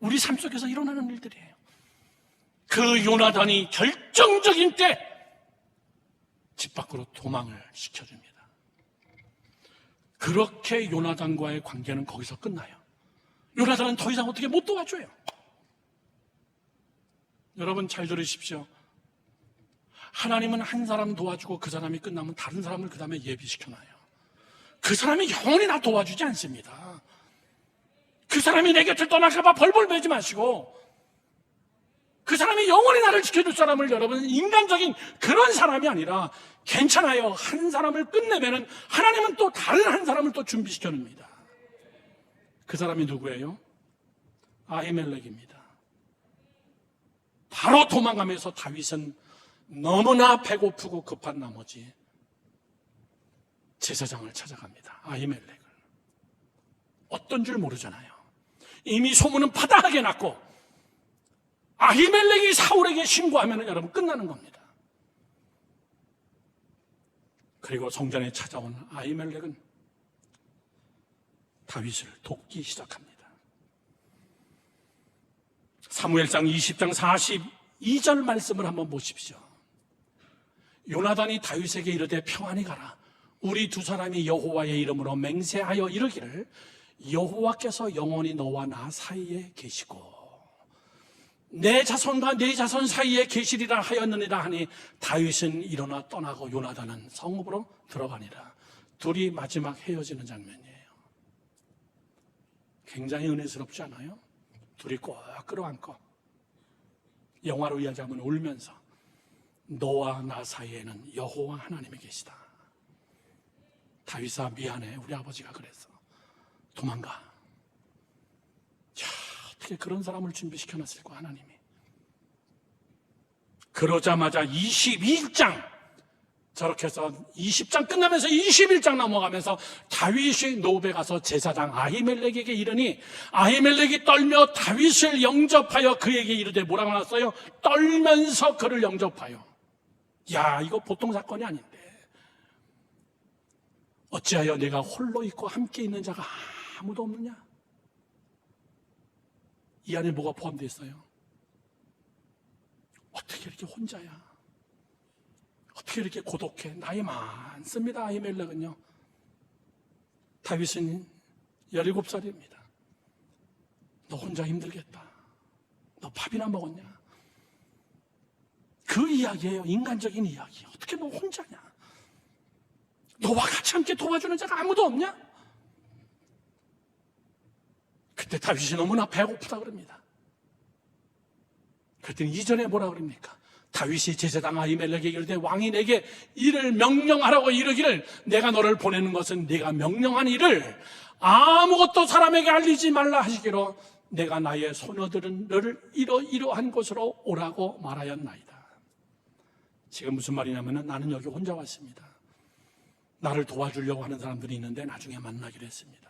우리 삶 속에서 일어나는 일들이에요. 그 요나단이 결정적인 때 집 밖으로 도망을 시켜줍니다. 그렇게 요나단과의 관계는 거기서 끝나요. 요나단은 더 이상 어떻게 못 도와줘요. 여러분 잘 들으십시오. 하나님은 한 사람 도와주고 그 사람이 끝나면 다른 사람을 그 다음에 예비시켜놔요. 그 사람이 영원히 나 도와주지 않습니다. 그 그 사람이 내 곁을 떠날까봐 벌벌 매지 마시고, 그 사람이 영원히 나를 지켜줄 사람을 여러분 인간적인 그런 사람이 아니라, 괜찮아요, 한 사람을 끝내면은 하나님은 또 다른 한 사람을 또 준비시켜 줍니다. 그 사람이 누구예요? 아히멜렉입니다. 바로 도망가면서 다윗은 너무나 배고프고 급한 나머지 제사장을 찾아갑니다. 아히멜렉을. 어떤 줄 모르잖아요. 이미 소문은 파다하게 났고, 아히멜렉이 사울에게 신고하면 여러분 끝나는 겁니다. 그리고 성전에 찾아온 아히멜렉은 다윗을 돕기 시작합니다. 사무엘상 20장 42절 말씀을 한번 보십시오. 요나단이 다윗에게 이르되 평안히 가라. 우리 두 사람이 여호와의 이름으로 맹세하여 이르기를 여호와께서 영원히 너와 나 사이에 계시고 내 자손과 네 자손 사이에 계시리라 하였느니라 하니 다윗은 일어나 떠나고 요나단은 성읍으로 들어가니라. 둘이 마지막 헤어지는 장면이에요. 굉장히 은혜스럽지 않아요? 둘이 꼭 끌어안고 영화로 이야기하면 울면서 너와 나 사이에는 여호와 하나님이 계시다. 다윗아 미안해, 우리 아버지가 그랬어. 도망가. 야, 어떻게 그런 사람을 준비시켜놨을까 하나님이. 그러자마자 22장 저렇게 해서 20장 끝나면서 21장 넘어가면서 다윗이 노브에 가서 제사장 아히멜렉에게 이르니 아히멜렉이 떨며 다윗을 영접하여 그에게 이르되 뭐라고 나왔어요? 떨면서 그를 영접하여. 야, 이거 보통 사건이 아닌데. 어찌하여 내가 홀로 있고 함께 있는 자가 아무도 없느냐? 이 안에 뭐가 포함되어 있어요? 어떻게 이렇게 혼자야? 어떻게 이렇게 고독해? 나이 많습니다. 아히멜렉은요. 다윗은 17살입니다. 너 혼자 힘들겠다. 너 밥이나 먹었냐? 그 이야기예요. 인간적인 이야기. 어떻게 너 혼자냐? 너와 같이 함께 도와주는 자가 아무도 없냐? 그때 다윗이 너무나 배고프다 그럽니다. 그랬더니 이전에 뭐라 그럽니까? 다윗이 제사장 아히멜렉에게 이르되 왕이 내게 이를 명령하라고 이르기를 내가 너를 보내는 것은 네가 명령한 일을 아무것도 사람에게 알리지 말라 하시기로 내가 나의 소녀들은 너를 이러한 곳으로 오라고 말하였나이다. 지금 무슨 말이냐면 나는 여기 혼자 왔습니다. 나를 도와주려고 하는 사람들이 있는데 나중에 만나기로 했습니다.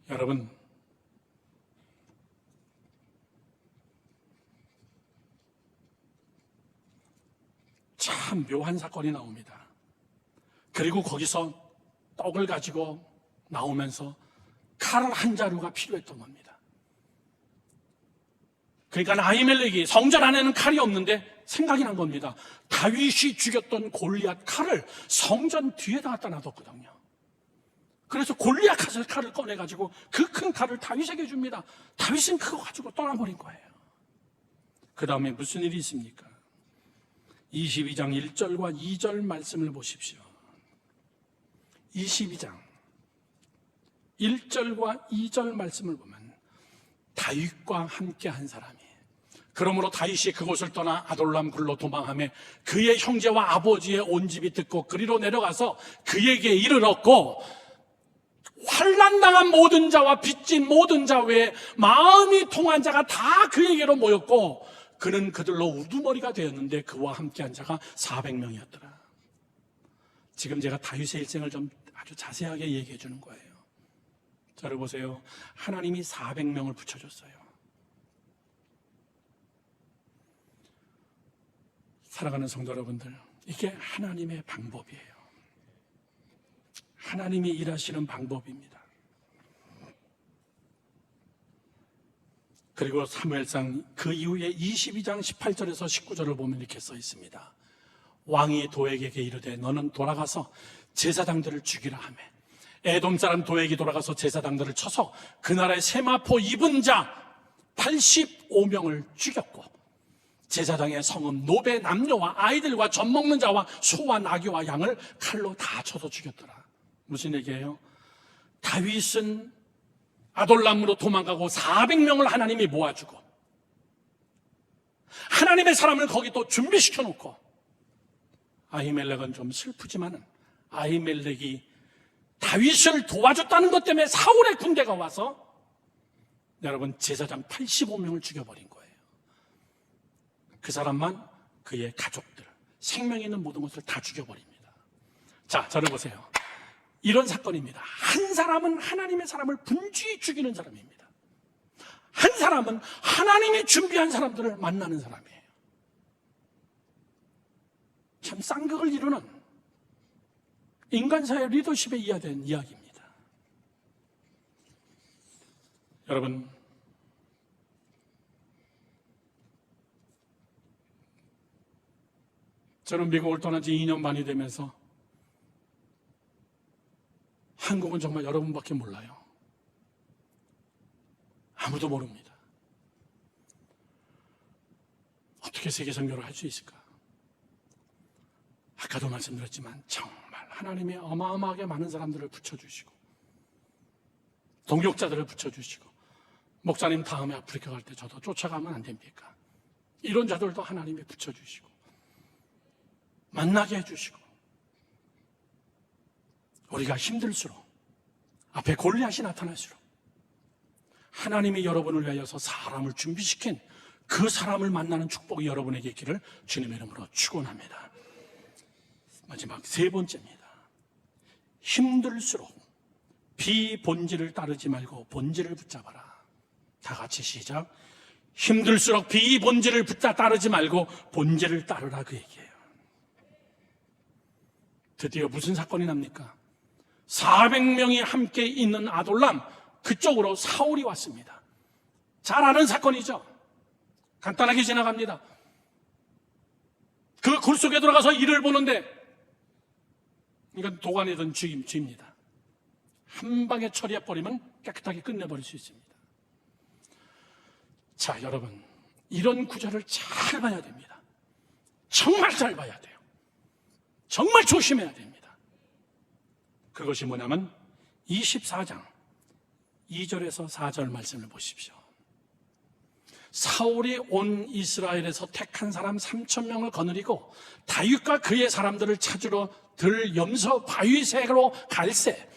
여러분, 참 묘한 사건이 나옵니다. 그리고 거기서 떡을 가지고 나오면서 칼 한 자루가 필요했던 겁니다. 그러니까 아히멜렉이 성전 안에는 칼이 없는데 생각이 난 겁니다. 다윗이 죽였던 골리앗 칼을 성전 뒤에다 갖다 놔뒀거든요. 그래서 골리앗 칼을 꺼내가지고 그 큰 칼을 다윗에게 줍니다. 다윗은 그거 가지고 떠나버린 거예요. 그 다음에 무슨 일이 있습니까? 22장 1절과 2절 말씀을 보십시오. 22장 1절과 2절 말씀을 보면 다윗과 함께 한 사람이, 그러므로 다윗이 그곳을 떠나 아돌람 굴로 도망하며 그의 형제와 아버지의 온 집이 듣고 그리로 내려가서 그에게 이르렀고 환난당한 모든 자와 빚진 모든 자 외에 마음이 통한 자가 다 그에게로 모였고 그는 그들로 우두머리가 되었는데 그와 함께한 자가 400명이었더라. 지금 제가 다윗의 일생을 좀 아주 자세하게 얘기해 주는 거예요. 저를 보세요. 하나님이 400명을 붙여줬어요. 사랑하는 성도 여러분들, 이게 하나님의 방법이에요. 하나님이 일하시는 방법입니다. 그리고 사무엘상 그 이후에 22장 18절에서 19절을 보면 이렇게 써 있습니다. 왕이 도액에게 이르되 너는 돌아가서 제사장들을 죽이라 하며 에돔 사람 도액이 돌아가서 제사장들을 쳐서 그 나라의 세마포 입은 자 85명을 죽였고 제사장의 성읍 노베 남녀와 아이들과 젖 먹는 자와 소와 나귀와 양을 칼로 다 쳐서 죽였더라. 무슨 얘기예요? 다윗은 아돌람으로 도망가고 400명을 하나님이 모아주고 하나님의 사람을 거기 또 준비시켜 놓고, 아히멜렉은 좀 슬프지만은 아히멜렉이 다윗을 도와줬다는 것 때문에 사울의 군대가 와서 여러분 제사장 85명을 죽여버린 거예요. 그 사람만 그의 가족들, 생명이 있는 모든 것을 다 죽여버립니다. 자, 저를 보세요. 이런 사건입니다. 한 사람은 하나님의 사람을 분주히 죽이는 사람입니다. 한 사람은 하나님이 준비한 사람들을 만나는 사람이에요. 참 쌍극을 이루는 인간사회 리더십에 이하된 이야기입니다. 여러분, 저는 미국을 떠난 지 2년 반이 되면서 한국은 정말 여러분밖에 몰라요. 아무도 모릅니다. 어떻게 세계 선교를 할 수 있을까? 아까도 말씀드렸지만 정말 하나님이 어마어마하게 많은 사람들을 붙여주시고 동역자들을 붙여주시고, 목사님 다음에 아프리카 갈 때 저도 쫓아가면 안 됩니까? 이런 자들도 하나님이 붙여주시고 만나게 해주시고, 우리가 힘들수록 앞에 골리앗이 나타날수록 하나님이 여러분을 위하여서 사람을 준비시킨 그 사람을 만나는 축복이 여러분에게 있기를 주님의 이름으로 축원합니다. 마지막 세 번째입니다. 힘들수록 비본질을 따르지 말고 본질을 붙잡아라. 다 같이 시작. 힘들수록 비본질을 따르지 말고 본질을 따르라, 그 얘기예요. 드디어 무슨 사건이 납니까? 400명이 함께 있는 아돌람, 그쪽으로 사울이 왔습니다. 잘 아는 사건이죠. 간단하게 지나갑니다. 그 굴 속에 들어가서 일을 보는데, 이건 도관이던 쥐입니다. 한 방에 처리해버리면 깨끗하게 끝내버릴 수 있습니다. 자, 여러분, 이런 구절을 잘 봐야 됩니다. 정말 잘 봐야 돼요. 정말 조심해야 됩니다. 그것이 뭐냐면 24장 2절에서 4절 말씀을 보십시오. 사울이 온 이스라엘에서 택한 사람 3,000명을 거느리고 다윗과 그의 사람들을 찾으러 들 염소 바위새로 갈새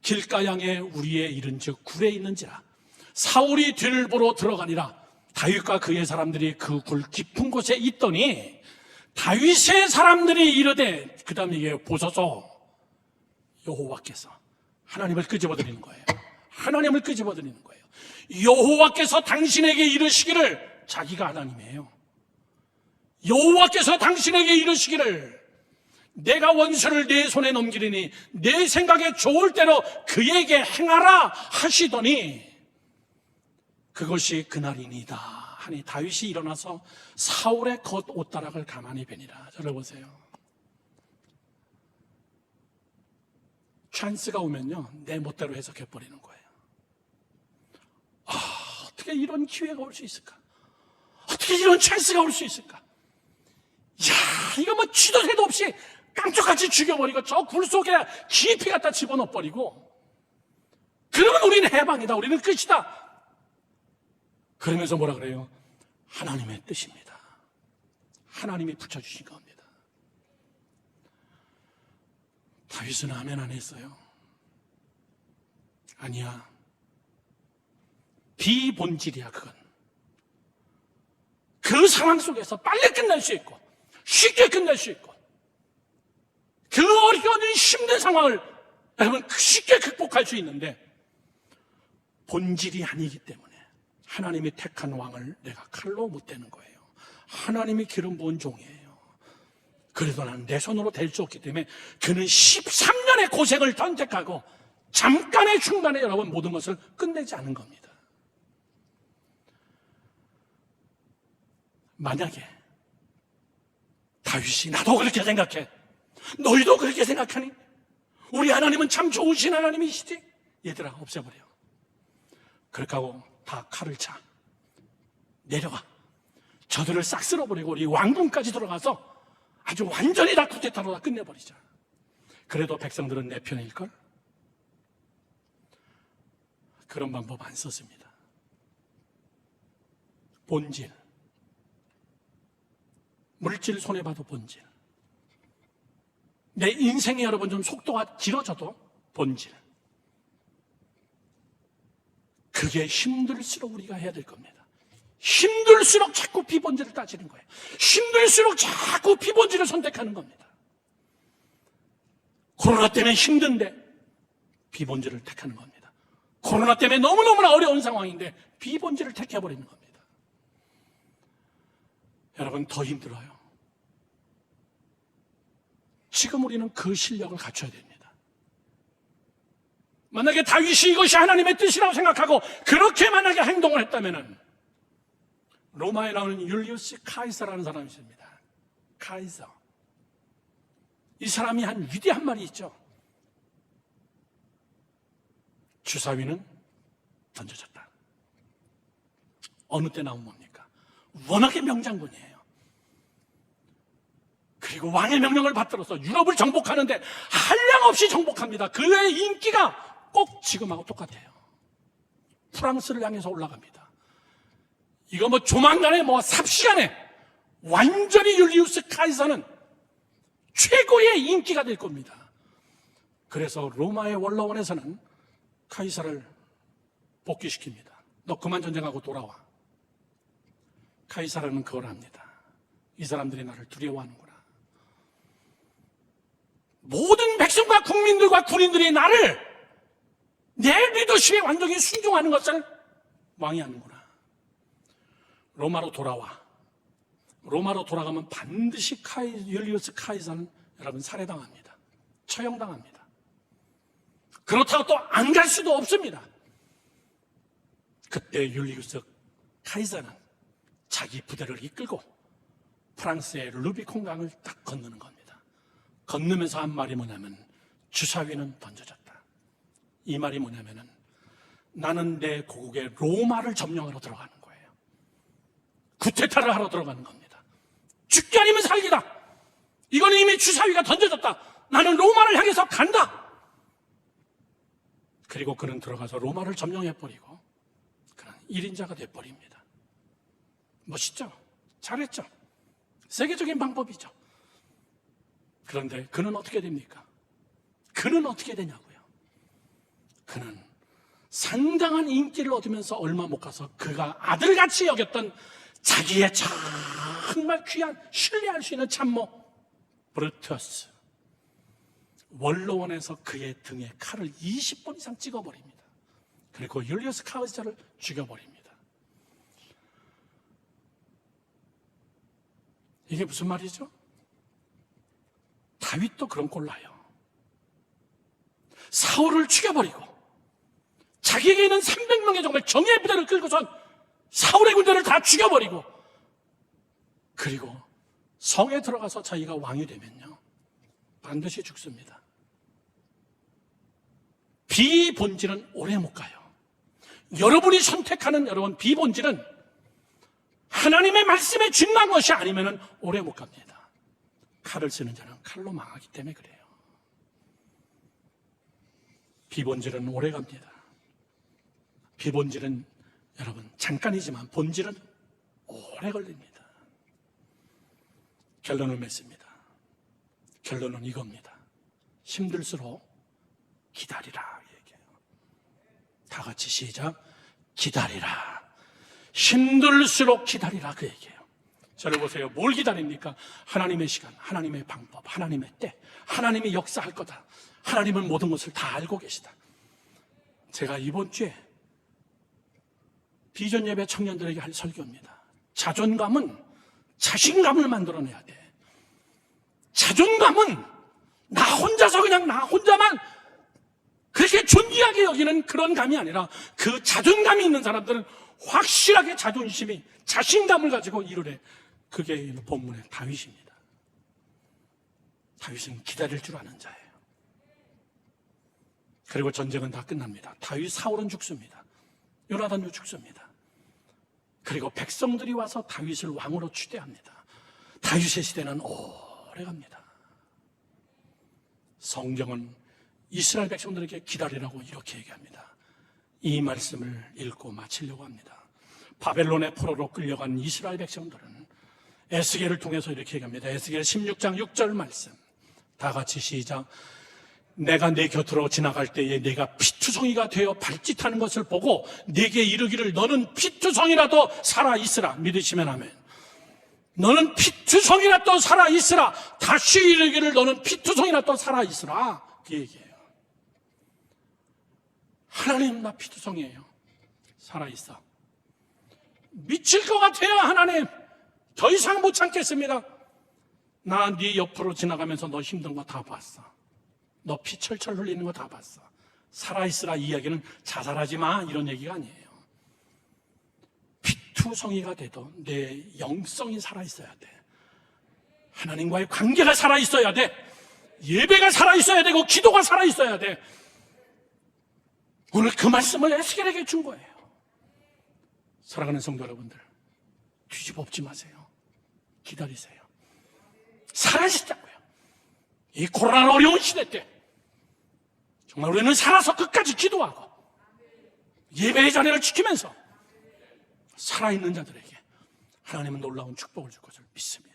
길가양에 우리에 이른즉 굴에 있는지라. 사울이 뒤를 보러 들어가니라. 다윗과 그의 사람들이 그 굴 깊은 곳에 있더니 다윗의 사람들이 이르되, 그 다음에 이게 보소서, 여호와께서 하나님을 끄집어드리는 거예요. 하나님을 끄집어드리는 거예요. 여호와께서 당신에게 이르시기를, 자기가 하나님이에요. 여호와께서 당신에게 이르시기를 내가 원수를 내 손에 넘기리니 내 생각에 좋을 대로 그에게 행하라 하시더니 그것이 그날이니이다 하니 다윗이 일어나서 사울의 겉 옷다락을 가만히 베니라. 저를 보세요. 찬스가 오면요, 내 멋대로 해석해버리는 거예요. 어떻게 이런 기회가 올 수 있을까? 어떻게 이런 찬스가 올 수 있을까? 야, 이거 뭐 쥐도 새도 없이 깜짝같이 죽여버리고 저 굴 속에 깊이 갖다 집어넣어버리고, 그러면 우리는 해방이다, 우리는 끝이다. 그러면서 뭐라 그래요? 하나님의 뜻입니다. 하나님이 붙여주신 겁니다. 다윗은 아멘 안 했어요. 아니야, 비본질이야. 그건 그 상황 속에서 빨리 끝낼 수 있고 쉽게 끝낼 수 있고, 그 어려운 힘든 상황을 여러분 쉽게 극복할 수 있는데, 본질이 아니기 때문에 하나님이 택한 왕을 내가 칼로 못 대는 거예요. 하나님이 기름 부은 종이에요. 그래도 나는 내 손으로 될 수 없기 때문에 그는 13년의 고생을 선택하고 잠깐의 중간에 여러분 모든 것을 끝내지 않은 겁니다. 만약에 다윗이 나도 그렇게 생각해, 너희도 그렇게 생각하니? 우리 하나님은 참 좋으신 하나님이시지? 얘들아, 없애버려. 그렇게 하고 다 칼을 차. 내려와. 저들을 싹 쓸어버리고 우리 왕궁까지 들어가서 아주 완전히 다 쿠데타로 다 끝내버리자. 그래도 백성들은 내 편일걸? 그런 방법 안 썼습니다. 본질, 물질 손해봐도 본질, 내 인생에 여러분 좀 속도가 길어져도 본질, 그게 힘들수록 우리가 해야 될 겁니다. 힘들수록 자꾸 비본질을 따지는 거예요. 힘들수록 자꾸 비본질을 선택하는 겁니다. 코로나 때문에 힘든데 비본질을 택하는 겁니다. 코로나 때문에 너무너무나 어려운 상황인데 비본질을 택해버리는 겁니다. 여러분, 더 힘들어요. 지금 우리는 그 실력을 갖춰야 됩니다. 만약에 다윗이 이것이 하나님의 뜻이라고 생각하고 그렇게 만약에 행동을 했다면 로마에 나오는 율리우스 카이서라는 사람이 있습니다. 카이서. 이 사람이 한 위대한 말이 있죠. 주사위는 던져졌다. 어느 때 나온 뭡니까? 워낙에 명장군이에요. 그리고 왕의 명령을 받들어서 유럽을 정복하는데 한량없이 정복합니다. 그의 인기가 꼭 지금하고 똑같아요. 프랑스를 향해서 올라갑니다. 이거 뭐 조만간에 뭐 삽시간에 완전히 율리우스 카이서는 최고의 인기가 될 겁니다. 그래서 로마의 원로원에서는 카이서를 복귀시킵니다. 너 그만 전쟁하고 돌아와. 카이서라는 그걸 합니다. 이 사람들이 나를 두려워하는구나. 모든 백성과 국민들과 군인들이 나를 내 리더십에 완전히 순종하는 것을 왕이 하는구나. 로마로 돌아와. 로마로 돌아가면 반드시 율리우스 카이서는 여러분 살해당합니다. 처형당합니다. 그렇다고 또 안 갈 수도 없습니다. 그때 율리우스 카이서는 자기 부대를 이끌고 프랑스의 루비콘 강을 딱 건너는 겁니다. 건너면서 한 말이 뭐냐면 주사위는 던져졌다. 이 말이 뭐냐면은 나는 내 고국의 로마를 점령하러 들어가는 거예요. 구테타를 하러 들어가는 겁니다. 죽기 아니면 살기다. 이건 이미 주사위가 던져졌다. 나는 로마를 향해서 간다. 그리고 그는 들어가서 로마를 점령해버리고 그는 1인자가 돼버립니다. 멋있죠? 잘했죠? 세계적인 방법이죠. 그런데 그는 어떻게 됩니까? 그는 어떻게 되냐고요? 그는 상당한 인기를 얻으면서 얼마 못 가서 그가 아들같이 여겼던 자기의 정말 귀한 신뢰할 수 있는 참모 브루투스 원로원에서 그의 등에 칼을 20번 이상 찍어버립니다. 그리고 율리우스 카이서를 죽여버립니다. 이게 무슨 말이죠? 다윗도 그런 꼴 나요. 사울을 죽여버리고 자기에게 있는 300명의 정말 정예의 부대를 끌고선 사울의 군대를 다 죽여버리고 그리고 성에 들어가서 자기가 왕이 되면요 반드시 죽습니다. 비본질은 오래 못 가요. 여러분이 선택하는 여러분 비본질은 하나님의 말씀에 준난 것이 아니면 오래 못 갑니다. 칼을 쓰는 자는 칼로 망하기 때문에 그래요. 비본질은 오래 갑니다. 비본질은 여러분 잠깐이지만 본질은 오래 걸립니다. 결론을 맺습니다. 결론은 이겁니다. 힘들수록 기다리라 얘기해요. 다 같이 시작. 기다리라. 힘들수록 기다리라 그 얘기예요. 저를 보세요. 뭘 기다립니까? 하나님의 시간, 하나님의 방법, 하나님의 때, 하나님이 역사할 거다. 하나님은 모든 것을 다 알고 계시다. 제가 이번 주에 비전 예배 청년들에게 할 설교입니다. 자존감은 자신감을 만들어내야 돼. 자존감은 나 혼자서 그냥 나 혼자만 그렇게 존귀하게 여기는 그런 감이 아니라 그 자존감이 있는 사람들은 확실하게 자존심이 자신감을 가지고 이루래. 그게 본문의 다윗입니다. 다윗은 기다릴 줄 아는 자예요. 그리고 전쟁은 다 끝납니다. 다윗 사울은 죽습니다. 요나단도 죽습니다. 그리고 백성들이 와서 다윗을 왕으로 추대합니다. 다윗의 시대는 오래갑니다. 성경은 이스라엘 백성들에게 기다리라고 이렇게 얘기합니다. 이 말씀을 읽고 마치려고 합니다. 바벨론의 포로로 끌려간 이스라엘 백성들은 에스겔을 통해서 이렇게 얘기합니다. 에스겔 16장 6절 말씀 다 같이 시작. 내가 네 곁으로 지나갈 때에 네가 피투성이가 되어 발짓하는 것을 보고 네게 이르기를 너는 피투성이라도 살아있으라. 믿으시면 아멘. 너는 피투성이라도 살아있으라. 다시 이르기를 너는 피투성이라도 살아있으라. 그 얘기예요. 하나님 나 피투성이에요. 살아있어. 미칠 것 같아요. 하나님 더 이상 못 참겠습니다. 나 네 옆으로 지나가면서 너 힘든 거 다 봤어. 너 피 철철 흘리는 거 다 봤어. 살아있으라 이 이야기는 자살하지 마 이런 얘기가 아니에요. 피투성이가 돼도 내 영성이 살아있어야 돼. 하나님과의 관계가 살아있어야 돼. 예배가 살아있어야 되고 기도가 살아있어야 돼. 오늘 그 말씀을 에스겔에게 준 거예요. 사랑하는 성도 여러분들, 뒤집어 엎지 마세요. 기다리세요. 살아있자고요. 이 코로나 어려운 시대 때 정말 우리는 살아서 끝까지 기도하고 예배의 자리를 지키면서 살아있는 자들에게 하나님은 놀라운 축복을 줄 것을 믿습니다.